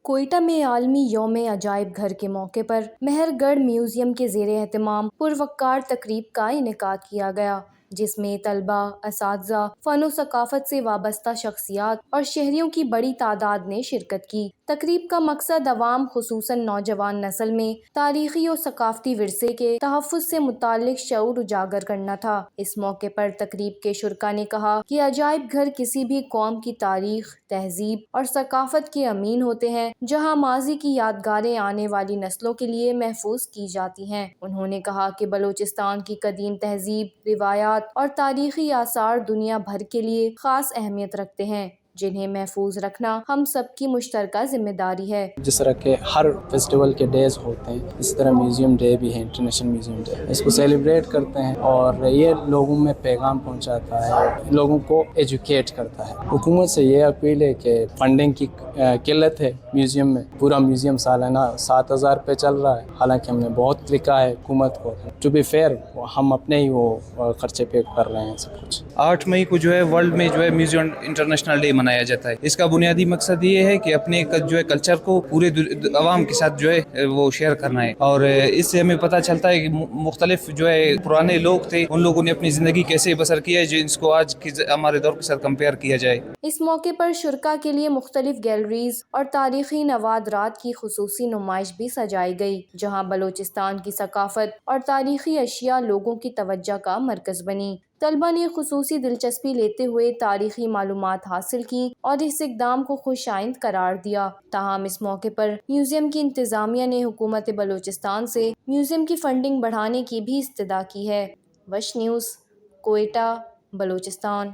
کوئٹہ میں عالمی یوم عجائب گھر کے موقع پر مہر گڑھ میوزیم کے زیر اہتمام پروقار تقریب کا انعقاد کیا گیا، جس میں طلباء، اساتذہ، فن و ثقافت سے وابستہ شخصیات اور شہریوں کی بڑی تعداد نے شرکت کی۔ تقریب کا مقصد عوام خصوصاً نوجوان نسل میں تاریخی اور ثقافتی ورثے کے تحفظ سے متعلق شعور اجاگر کرنا تھا۔ اس موقع پر تقریب کے شرکاء نے کہا کہ عجائب گھر کسی بھی قوم کی تاریخ، تہذیب اور ثقافت کے امین ہوتے ہیں، جہاں ماضی کی یادگاریں آنے والی نسلوں کے لیے محفوظ کی جاتی ہیں۔ انہوں نے کہا کہ بلوچستان کی قدیم تہذیب، روایات اور تاریخی آثار دنیا بھر کے لیے خاص اہمیت رکھتے ہیں، جنہیں محفوظ رکھنا ہم سب کی مشترکہ ذمہ داری ہے۔ جس طرح کے ہر فیسٹیول کے ڈیز ہوتے ہیں، اس طرح میوزیم ڈے بھی ہے، انٹرنیشنل میوزیم ڈے، اس کو سیلیبریٹ کرتے ہیں اور یہ لوگوں میں پیغام پہنچاتا ہے، لوگوں کو ایجوکیٹ کرتا ہے۔ حکومت سے یہ اپیل ہے کہ فنڈنگ کی قلت ہے میوزیم میں، پورا میوزیم سالانہ 7,000 پہ چل رہا ہے، حالانکہ ہم نے بہت لکھا ہے حکومت کو، ٹو بی فیئر ہم اپنے ہی وہ خرچے پہ کر رہے ہیں سب کچھ۔ 8 مئی کو ورلڈ میں میوزیم انٹرنیشنل ڈے منایا جاتا ہے۔ اس کا بنیادی مقصد یہ ہے کہ اپنے کلچر کو پورے عوام کے ساتھ وہ شیئر کرنا ہے، اور اس سے ہمیں پتہ چلتا ہے کہ مختلف پرانے لوگ تھے، ان لوگوں نے اپنی زندگی کیسے بسر کی ہے، جس کو آج کی ہمارے دور کے ساتھ کمپیئر کیا جائے۔ اس موقع پر شرکاء کے لیے مختلف گیلریز اور تاریخی نوادرات کی خصوصی نمائش بھی سجائی گئی، جہاں بلوچستان کی ثقافت اور تاریخی اشیاء لوگوں کی توجہ کا مرکز بنی۔ طلباء نے خصوصی دلچسپی لیتے ہوئے تاریخی معلومات حاصل کی اور اس اقدام کو خوش آئند قرار دیا۔ تاہم اس موقع پر میوزیم کی انتظامیہ نے حکومت بلوچستان سے میوزیم کی فنڈنگ بڑھانے کی بھی استدعا کی ہے۔ وش نیوز، کوئٹہ، بلوچستان۔